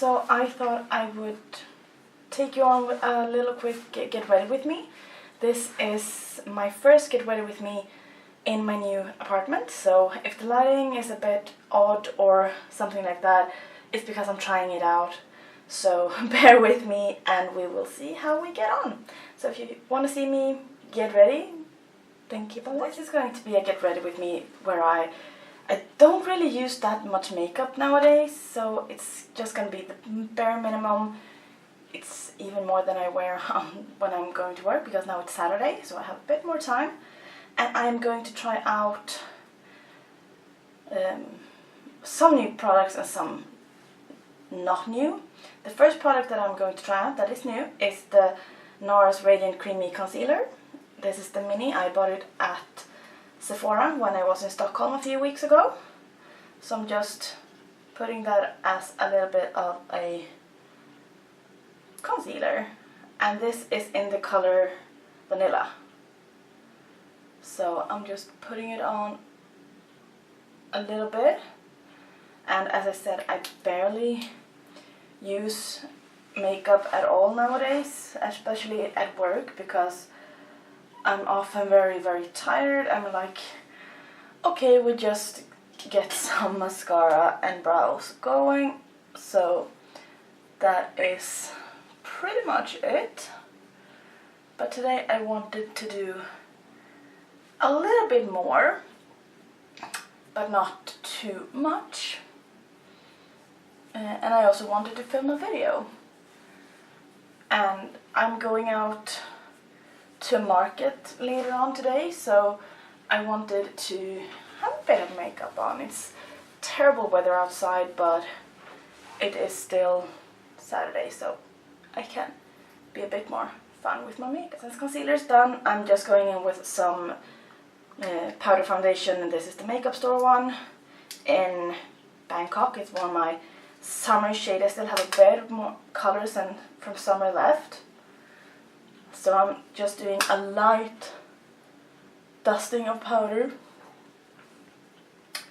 So I thought I would take you on with a little quick get ready with me. This is my first get ready with me in my new apartment, so if the lighting is a bit odd or something like that, it's because I'm trying it out. So bear with me and we will see how we get on. So if you want to see me get ready, then keep on watching. This is going to be a get ready with me where I don't really use that much makeup nowadays, so it's just going to be the bare minimum. It's even more than I wear when I'm going to work, because now it's Saturday, so I have a bit more time. And I'm going to try out some new products and some not new. The first product that I'm going to try out that is new is the Nars Radiant Creamy Concealer. This is the mini. I bought it at Sephora when I was in Stockholm a few weeks ago. So I'm just putting that as a little bit of a concealer. And this is in the color Vanilla. So I'm just putting it on a little bit. And as I said, I barely use makeup at all nowadays, especially at work, because I'm often very, very tired. I'm like, okay, we just get some mascara and brows going. So that is pretty much it. But today I wanted to do a little bit more, but not too much. And I also wanted to film a video. And I'm going out to a market later on today, so I wanted to have a bit of makeup on. It's terrible weather outside, but it is still Saturday, so I can be a bit more fun with my makeup. Since concealer is done, I'm just going in with some powder foundation, and this is the Makeup Store one in Bangkok. It's one of my summer shade. I still have a bit more colors than from summer left, so I'm just doing a light dusting of powder,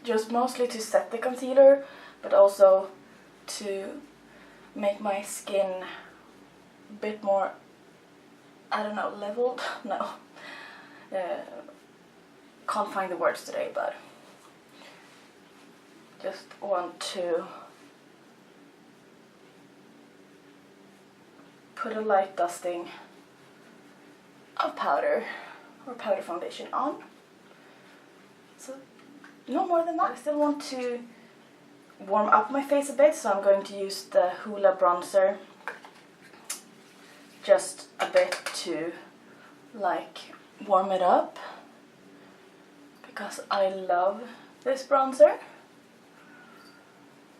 just mostly to set the concealer, but also to make my skin a bit more, I don't know, leveled? No. Can't find the words today, but just want to put a light dusting of powder or powder foundation on. So no more than that. I still want to warm up my face a bit, so I'm going to use the Hoola bronzer just a bit to like warm it up, because I love this bronzer.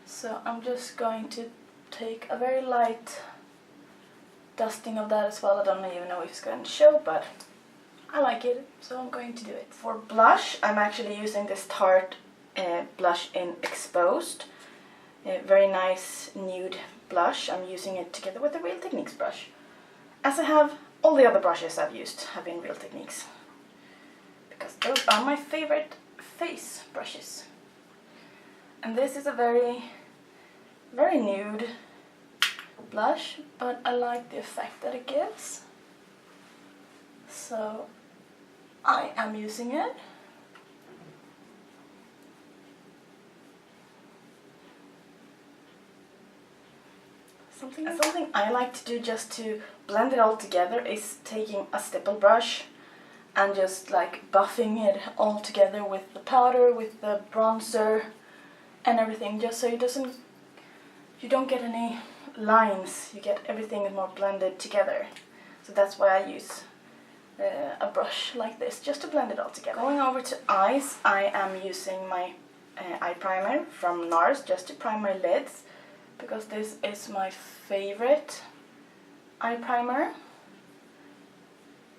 So I'm just going to take a very light dusting of that as well. I don't even know if it's going to show, but I like it, so I'm going to do it. For blush, I'm actually using this Tarte blush in Exposed. Very nice nude blush. I'm using it together with the Real Techniques brush, as I have all the other brushes I've used have been Real Techniques, because those are my favorite face brushes. And this is a very, very nude blush, but I like the effect that it gives, so I am using it. Something I like to do just to blend it all together is taking a stipple brush and just like buffing it all together with the powder, with the bronzer and everything, just so you don't get any lines, you get everything more blended together. So that's why I use a brush like this, just to blend it all together. Going over to eyes, I am using my eye primer from Nars just to prime my lids, because this is my favorite eye primer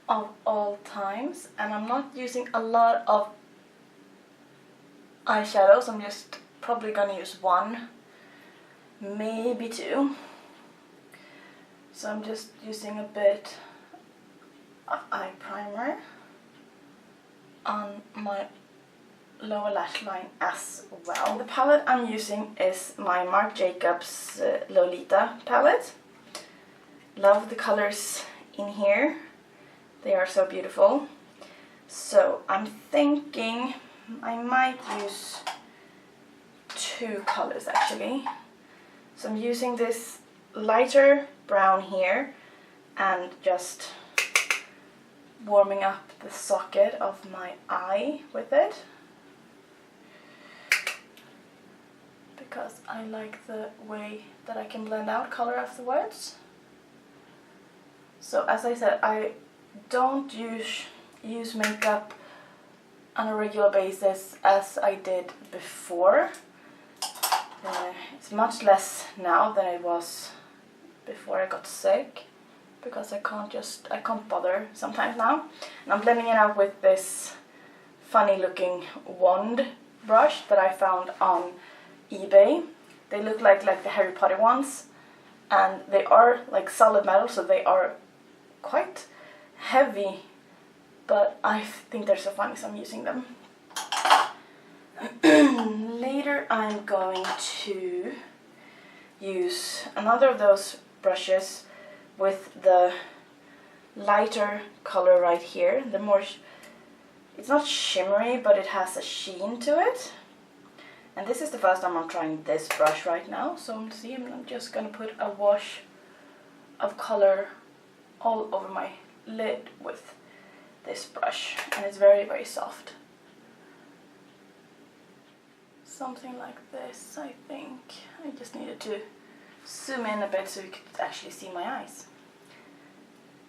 of all times. And I'm not using a lot of eyeshadows, I'm just probably gonna use one, maybe two. So I'm just using a bit of eye primer on my lower lash line as well. And the palette I'm using is my Marc Jacobs Lolita palette. Love the colors in here. They are so beautiful. So I'm thinking I might use 2 colors actually. So I'm using this lighter brown here and just warming up the socket of my eye with it, because I like the way that I can blend out color afterwards. So as I said, I don't use makeup on a regular basis as I did before. It's much less now than it was before I got sick, because I can't bother sometimes now. And I'm blending it out with this funny looking wand brush that I found on eBay. They look like the Harry Potter ones, and they are like solid metal, so they are quite heavy, but I think they're so funny, so I'm using them. Later I'm going to use another of those brushes with the lighter color right here. The more, it's not shimmery, but it has a sheen to it. And this is the first time I'm trying this brush right now, so I'm just gonna put a wash of color all over my lid with this brush, and it's very, very soft. Something like this, I think. I just needed to zoom in a bit so you could actually see my eyes.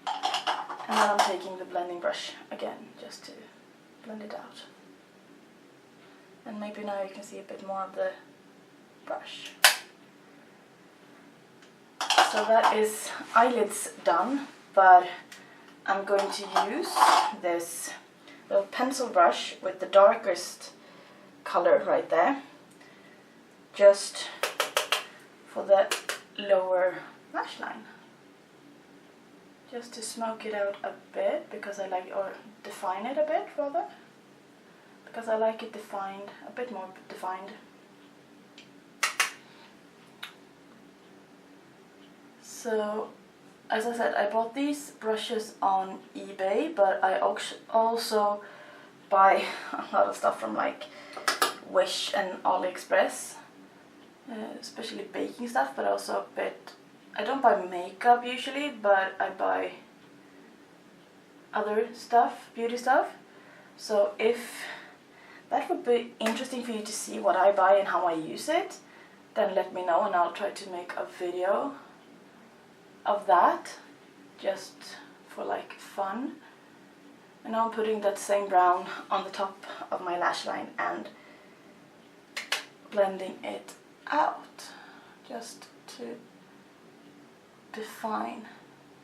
And then I'm taking the blending brush again, just to blend it out. And maybe now you can see a bit more of the brush. So that is eyelids done, but I'm going to use this little pencil brush with the darkest color right there, just for the lower lash line. Just to smoke it out a bit, because I like, or define it a bit rather, because I like it defined, a bit more defined. So, as I said, I bought these brushes on eBay, but I also buy a lot of stuff from like Wish and AliExpress, especially baking stuff, but also a bit, I don't buy makeup usually, but I buy other stuff, beauty stuff. So if that would be interesting for you to see what I buy and how I use it, then let me know and I'll try to make a video of that, just for like fun. And now I'm putting that same brown on the top of my lash line and blending it out, just to define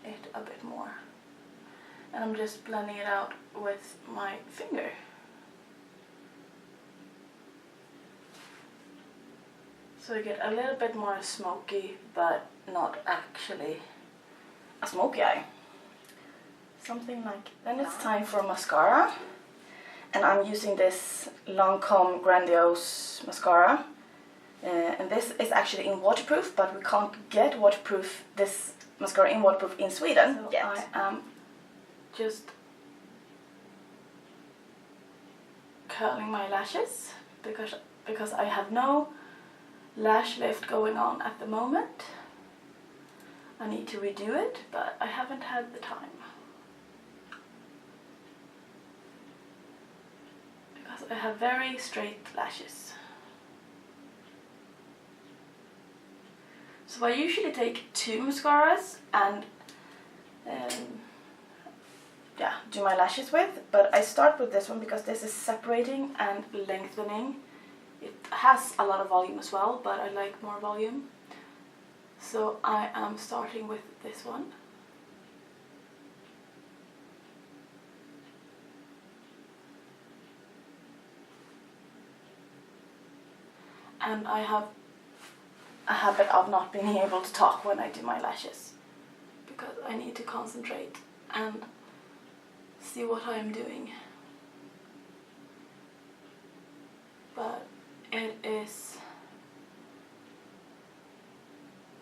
it a bit more. And I'm just blending it out with my finger. So you get a little bit more smoky, but not actually a smoky eye. Something like, then it's time for mascara. And I'm using this Lancome Grandiose Mascara. And this is actually in waterproof, but we can't get this mascara in waterproof in Sweden yet. I am just curling my lashes because I have no lash lift going on at the moment. I need to redo it, but I haven't had the time. Because I have very straight lashes. So I usually take 2 mascaras and do my lashes with, but I start with this one because this is separating and lengthening. It has a lot of volume as well, but I like more volume. So I am starting with this one. And I have a habit of not being able to talk when I do my lashes, because I need to concentrate and see what I am doing.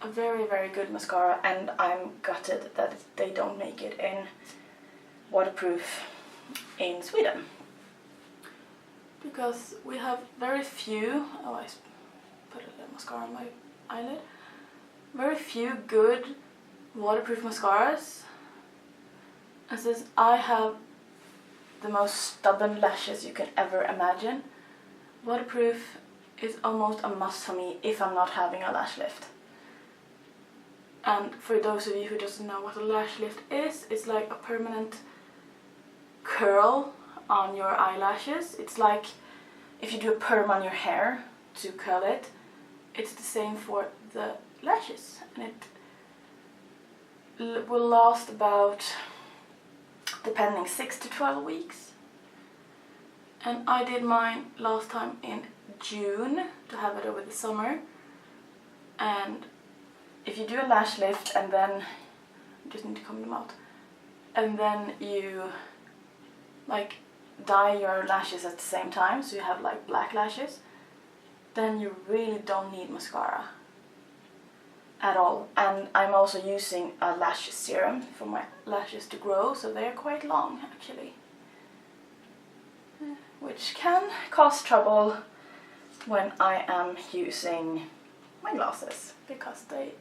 a very good mascara, and I'm gutted that they don't make it in waterproof in Sweden. Because we have very few, oh, I put a little mascara on my eyelid, very few good waterproof mascaras. And since I have the most stubborn lashes you can ever imagine, waterproof is almost a must for me if I'm not having a lash lift. And for those of you who doesn't know what a lash lift is, it's like a permanent curl on your eyelashes. It's like if you do a perm on your hair to curl it, it's the same for the lashes, and it will last about, depending, 6 to 12 weeks. And I did mine last time in June to have it over the summer. And if you do a lash lift and then, you just need to comb them out, and then you like dye your lashes at the same time, so you have like black lashes, then you really don't need mascara at all. And I'm also using a lash serum for my lashes to grow, so they're quite long actually, which can cause trouble when I am using my glasses because they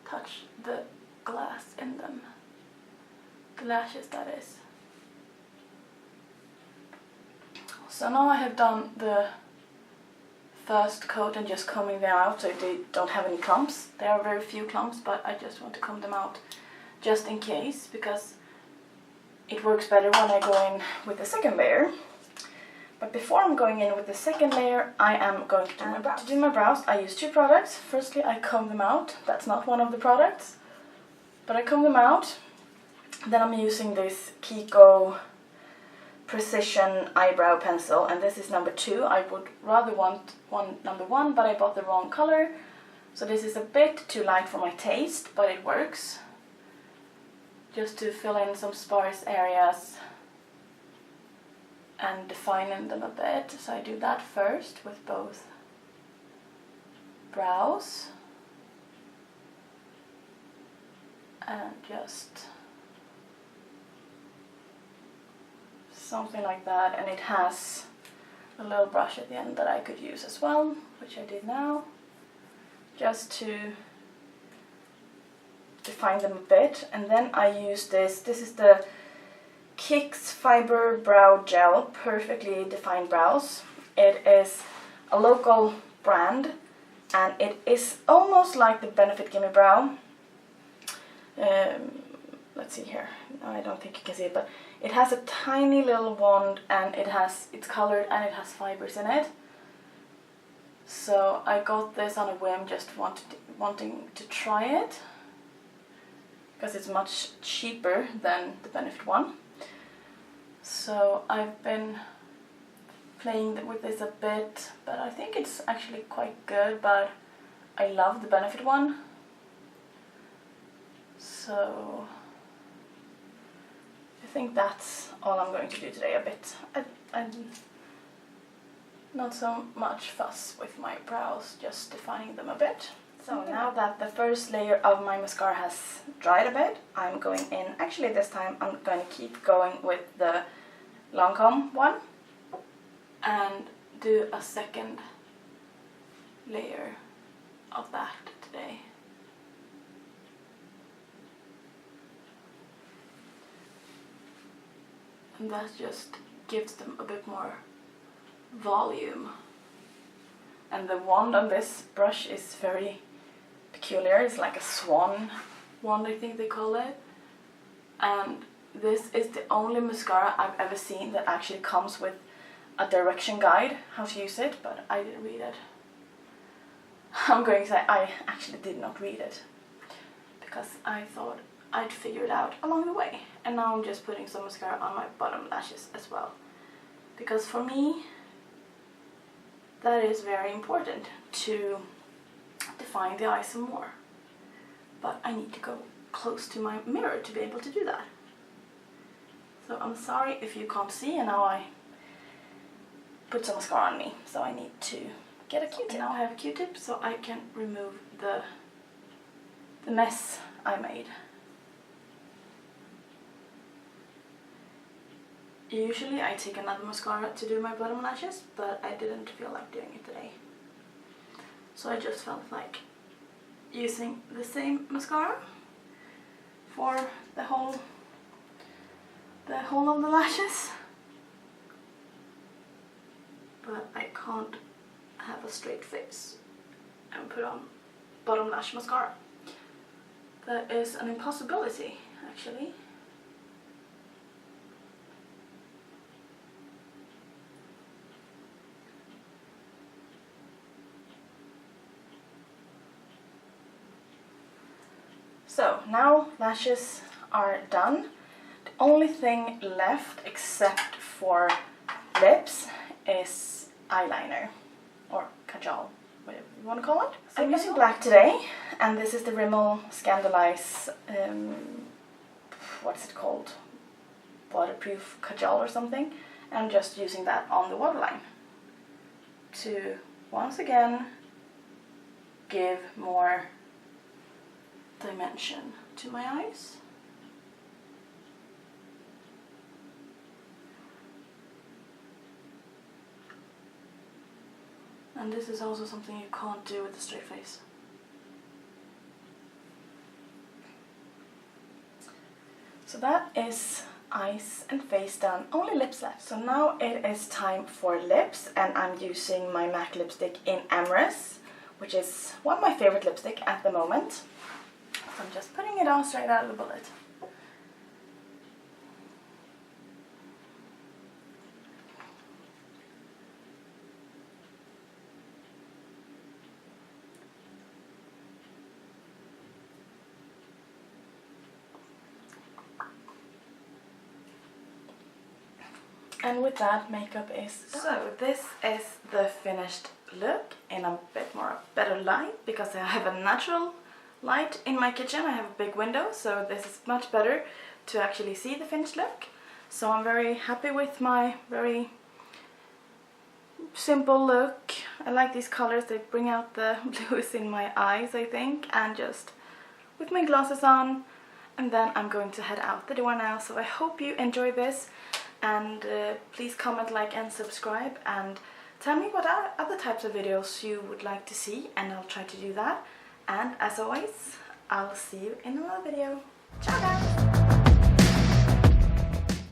touch the glass in them, the lashes that is. So now I have done the first coat and just combing them out so they don't have any clumps. There are very few clumps, but I just want to comb them out just in case, because it works better when I go in with the second layer. But before I'm going in with the second layer, I am going to do my brows. I use two products. Firstly, I comb them out. That's not one of the products, but I comb them out. Then I'm using this Kiko Precision Eyebrow Pencil, and this is number 2. I would rather want number 1, but I bought the wrong color. So this is a bit too light for my taste, but it works. Just to fill in some sparse areas and define them a bit. So I do that first with both brows. And just something like that, and it has a little brush at the end that I could use as well, which I did now, just to define them a bit. And then I use this is the Kix Fiber Brow Gel Perfectly Defined Brows. It is a local brand, and it is almost like the Benefit Gimme Brow. Let's see here, no, I don't think you can see it, but it has a tiny little wand, and it's colored and it has fibers in it. So I got this on a whim, just wanting to try it, because it's much cheaper than the Benefit one. So I've been playing with this a bit, but I think it's actually quite good, but I love the Benefit one. So I think that's all I'm going to do today. A bit, I'm not so much fuss with my brows, just defining them a bit. So now that the first layer of my mascara has dried a bit, I'm going in, actually this time I'm going to keep going with the Lancome one and do a second layer of that today. And that just gives them a bit more volume. And the wand on this brush is very peculiar. It's like a swan wand, I think they call it. And this is the only mascara I've ever seen that actually comes with a direction guide how to use it, but I didn't read it. I'm going to say I actually did not read it, because I thought I'd figure it out along the way. And now I'm just putting some mascara on my bottom lashes as well, because for me that is very important to define the eye some more. But I need to go close to my mirror to be able to do that. So I'm sorry if you can't see, and now I put some mascara on me, so I need to get a Q-tip. Now I have a Q-tip so I can remove the the mess I made. Usually I take another mascara to do my bottom lashes, but I didn't feel like doing it today. So I just felt like using the same mascara for the whole of the lashes. But I can't have a straight face and put on bottom lash mascara. That is an impossibility, actually. So now lashes are done. The only thing left except for lips is eyeliner or kajal, whatever you want to call it. So I'm using black today, and this is the Rimmel Scandalise, what's it called? Waterproof kajal or something. And I'm just using that on the waterline to once again give more dimension to my eyes. And this is also something you can't do with a straight face. So that is eyes and face done, only lips left. So now it is time for lips, and I'm using my MAC lipstick in Amorous, which is one of my favorite lipstick at the moment. So I'm just putting it on straight out of the bullet. And with that, makeup is done. So this is the finished look in a bit more better light, because I have a natural light in my kitchen. I have a big window, so this is much better to actually see the finished look. So I'm very happy with my very simple look. I like these colors, they bring out the blues in my eyes, I think, and just with my glasses on. And then I'm going to head out the door now, so I hope you enjoy this, and please comment, like and subscribe, and tell me what other types of videos you would like to see, and I'll try to do that. And as always, I'll see you in another video. Ciao guys!